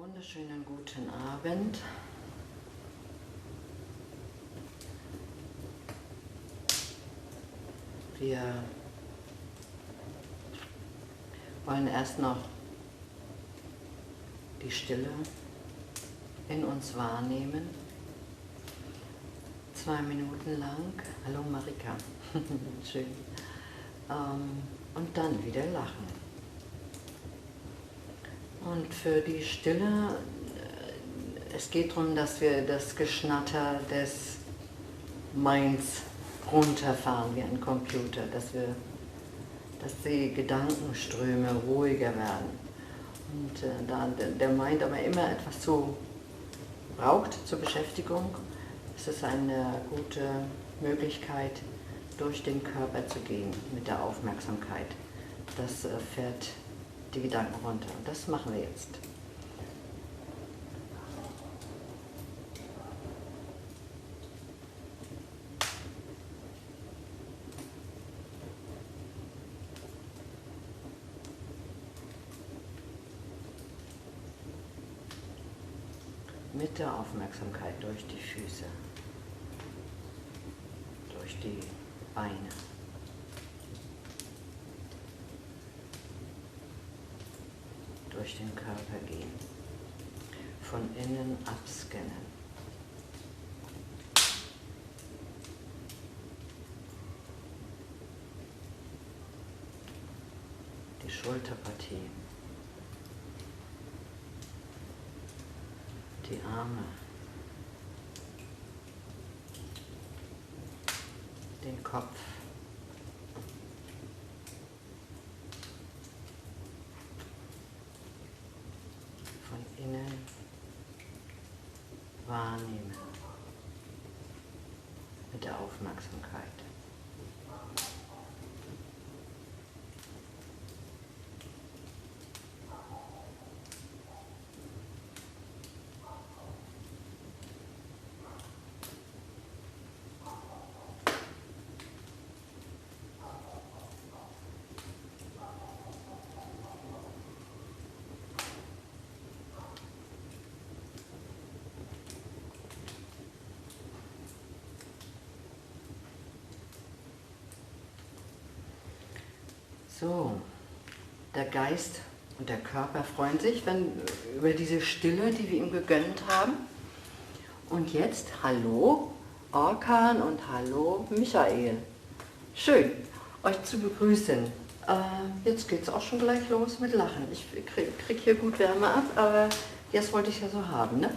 Wunderschönen guten Abend. Wir wollen erst noch die Stille in uns wahrnehmen. 2 Minuten lang. Hallo Marika. Schön. Und dann wieder lachen. Und für die Stille, es geht darum, dass wir das Geschnatter des Minds runterfahren wie ein Computer, dass die Gedankenströme ruhiger werden. Und da der Mind aber immer etwas braucht zur Beschäftigung, ist es eine gute Möglichkeit, durch den Körper zu gehen mit der Aufmerksamkeit. Das fährt die Gedanken runter. Und das machen wir jetzt. Mit der Aufmerksamkeit durch die Füße, durch die Beine. Durch den Körper gehen, von innen abscannen. Die Schulterpartie, die Arme, den Kopf. Innen wahrnehmen mit der Aufmerksamkeit. So, der Geist und der Körper freuen sich über diese Stille, die wir ihm gegönnt haben. Und jetzt hallo Orkan und hallo Michael. Schön, euch zu begrüßen. Jetzt geht es auch schon gleich los mit Lachen. Ich krieg hier gut Wärme ab, aber jetzt wollte ich es ja so haben, ne?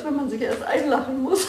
Wenn man sich erst einlachen muss.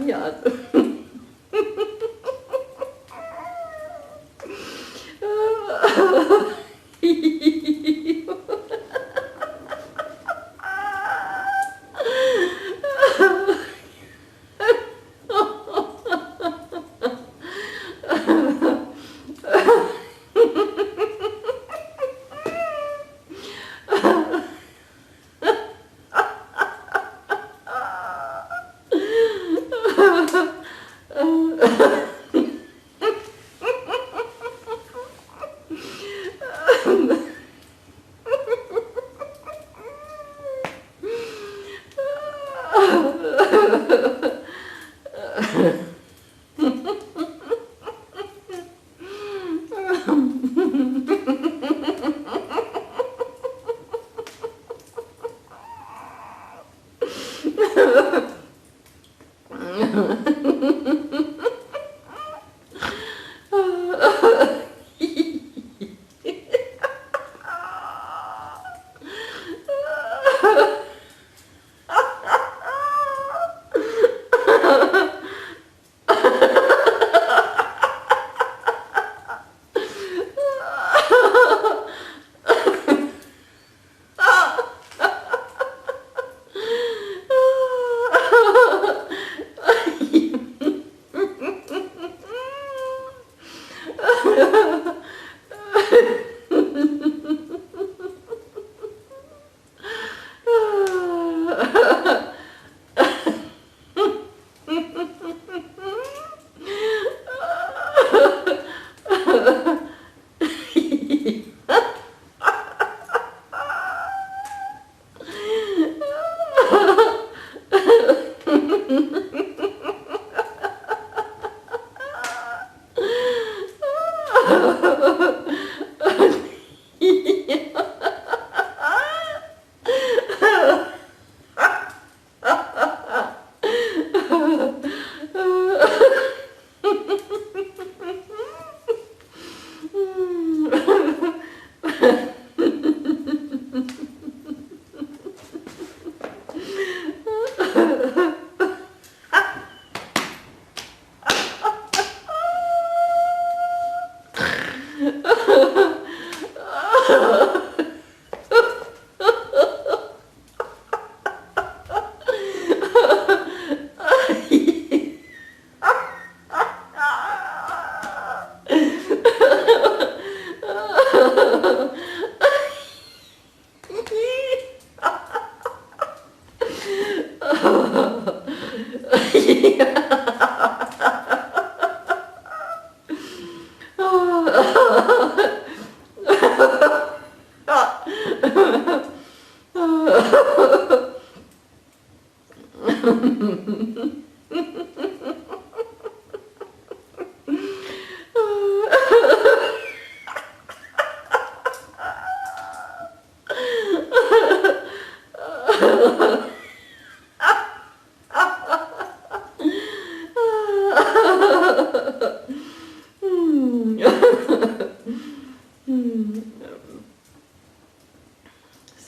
Ja.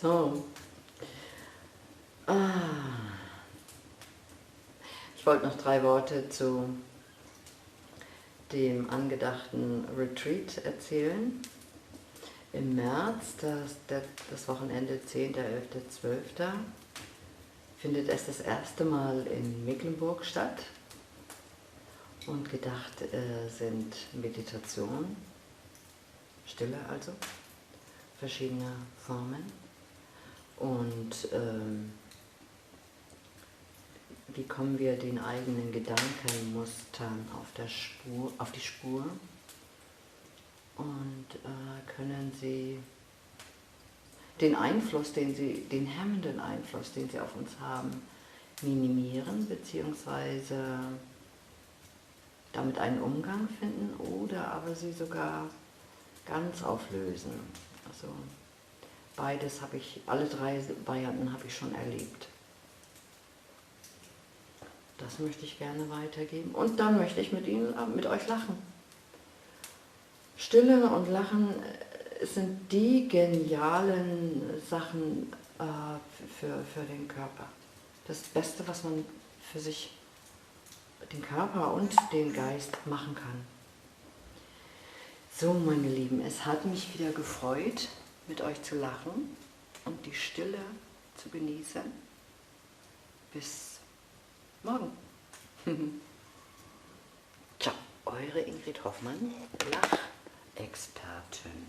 So. Ich wollte noch 3 Worte zu dem angedachten Retreat erzählen. Im März, das Wochenende 10., 11., 12., findet es das erste Mal in Mecklenburg statt. Und gedacht sind Meditation, Stille also, verschiedene Formen. Und wie kommen wir den eigenen Gedankenmustern auf die Spur und können sie den hemmenden Einfluss, den sie auf uns haben, minimieren bzw. damit einen Umgang finden oder aber sie sogar ganz auflösen. Also alle 3 Varianten habe ich schon erlebt. Das möchte ich gerne weitergeben. Und dann möchte ich mit euch lachen. Stille und Lachen sind die genialen Sachen für den Körper. Das Beste, was man für sich den Körper und den Geist machen kann. So, meine Lieben, es hat mich wieder gefreut, mit euch zu lachen und die Stille zu genießen. Bis morgen. Ciao, eure Ingrid Hoffmann, Lachexpertin.